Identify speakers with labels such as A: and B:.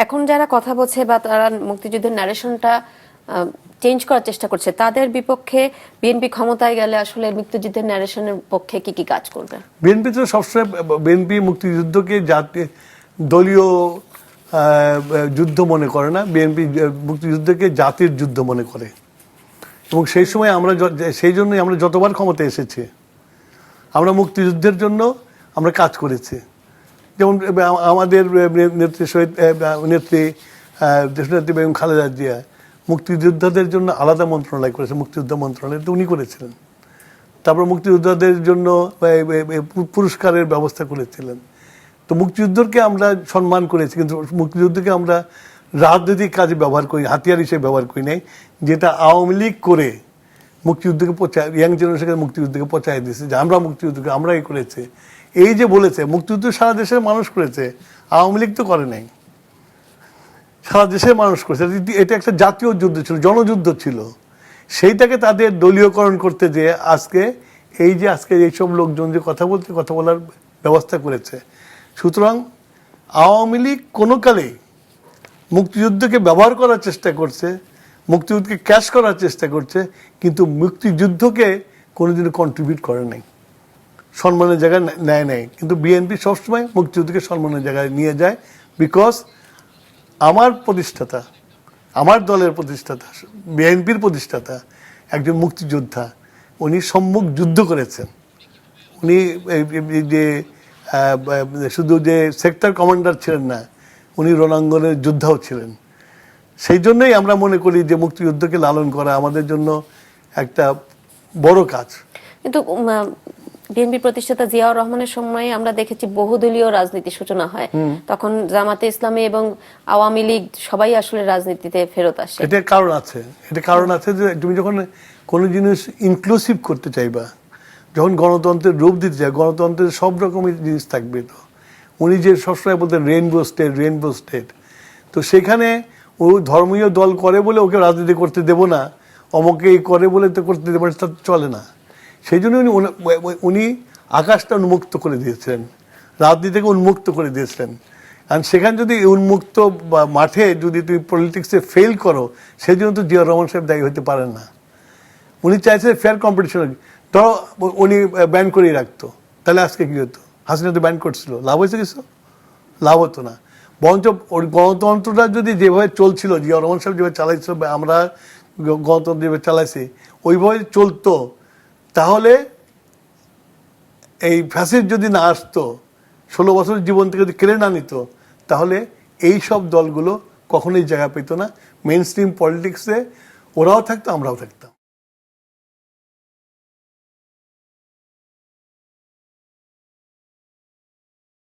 A: এখন যারা কথা বলছে বা তারা মুক্তিযুদ্ধের ন্যারেশনটা চেঞ্জ করার চেষ্টা করছে, তাদের বিপক্ষে বিএনপি ক্ষমতায় গেলে আসলে মুক্তিযুদ্ধের ন্যারেশনের পক্ষে কি কি কাজ করবে?
B: বিএনপি তো সবসময় বিএনপি মুক্তিযুদ্ধকে দলীয় যুদ্ধ মনে করে না, বিএনপি মুক্তিযুদ্ধকে জাতির যুদ্ধ মনে করে। এবং সেই সময় সেই জন্যই আমরা যতবার ক্ষমতায় এসেছি আমরা মুক্তিযুদ্ধের জন্য আমরা কাজ করেছি। যেমন আমাদের নেত্রী দেশনেত্রী বেগম খালেদা জিয়া মুক্তিযোদ্ধাদের জন্য আলাদা মন্ত্রণালয় করেছে, মুক্তিযুদ্ধ মন্ত্রণালয় তো উনি করেছিলেন। তারপর মুক্তিযোদ্ধাদের জন্য পুরস্কারের ব্যবস্থা করেছিলেন। তো মুক্তিযুদ্ধকে আমরা সম্মান করেছি, কিন্তু মুক্তিযুদ্ধকে আমরা রাজনৈতিক কাজে ব্যবহার করি, হাতিয়ার হিসেবে ব্যবহার করি নাই, যেটা আওয়ামী লীগ করে মুক্তিযুদ্ধকে ইয়াং জেনারেশনকে মুক্তিযুদ্ধকে পচায় দিয়েছে যে আমরা মুক্তিযুদ্ধকে আমরাই করেছে। এই যে বলেছে মুক্তিযুদ্ধ সারা দেশের মানুষ করেছে, আওয়ামী লীগ তো করে নাই, সারা দেশের মানুষ করেছে। এটা একটা জাতীয় যুদ্ধ ছিল, জনযুদ্ধ ছিল। সেইটাকে তাদের দলীয়করণ করতে যে আজকে এইসব লোকজন যে কথা বলার ব্যবস্থা করেছে। সুতরাং আওয়ামী লীগ কোনো কালেই মুক্তিযুদ্ধকে ব্যবহার করার চেষ্টা করছে, মুক্তিযুদ্ধকে ক্যাশ করার চেষ্টা করছে, কিন্তু মুক্তিযুদ্ধকে কোনোদিনও কন্ট্রিবিউট করে নাই, সম্মানের জায়গায় নেয় নাই। কিন্তু বিএনপি সবসময় মুক্তিযুদ্ধকে সম্মানের জায়গায় নিয়ে যায়, বিকজ আমার প্রতিষ্ঠাতা, আমার দলের প্রতিষ্ঠাতা, বিএনপির প্রতিষ্ঠাতা একজন মুক্তিযোদ্ধা, উনি সম্মুখ যুদ্ধ করেছেন। উনি যে শুধু যে সেক্টর কমান্ডার ছিলেন না, উনি রণাঙ্গনের যোদ্ধাও ছিলেন। সেই জন্যই আমরা মনে করি যে মুক্তিযুদ্ধকে লালন করা আমাদের জন্য একটা বড় কাজ।
A: কিন্তু বিএনপি প্রতিষ্ঠাতা জিয়াউর রহমানের সময় আমরা দেখেছি বহুদলীয় রাজনীতি সূচনা হয়, তখন জামাতে ইসলামী এবং আওয়ামী লীগ সবাই আসলে রাজনীতিতে ফেরত আসে।
B: এটা কারণ আছে যে তুমি যখন কোনো জিনিস ইনক্লুসিভ করতে চাইবা, যখন গণতন্ত্রের রূপ দিতে চাই, গণতন্ত্রের সব রকমের জিনিস থাকবে। তো উনি যে সবসময় বলতেন রেইনবো স্টেট, তো সেখানে ও ধর্মীয় দল করে বলে ওকে রাজনীতি করতে দেব না, অমকে করে বলে তো করতে দেবো না, তা চলে না। সেই জন্য উনি আকাশটা উন্মুক্ত করে দিয়েছিলেন, রাজনীতিকে উন্মুক্ত করে দিয়েছিলেন। আর সেখানে যদি উন্মুক্ত মাঠে যদি তুমি পলিটিক্সে ফেল করো, সেই জন্য তো জিয়াউর রহমান সাহেব দায়ী হতে পারেন না। উনি চাইছে ফেয়ার কম্পিটিশন। ধরো উনি ব্যান করেই রাখতো, তাহলে আজকে কি হতো? হাসিনা তো ব্যান করছিল, লাভ হয়েছে কিছু? লাভ হতো না। বরঞ্চ গণতন্ত্রটা যদি যেভাবে চলছিল, জিয়াউর রহমান সাহেব যেভাবে চালাইছিল, আমরা গণতন্ত্র যেভাবে চালাইছি ওইভাবে চলতো, তাহলে এই ফ্যাসিস্ট যদি না আসতো, 16 বছরের জীবন থেকে যদি কেড়ে না নিত, তাহলে এই সব দলগুলো কখনোই জায়গা পেত না। মেইন স্ট্রিম পলিটিক্সে ওরাও থাকতো, আমরাও থাকতাম।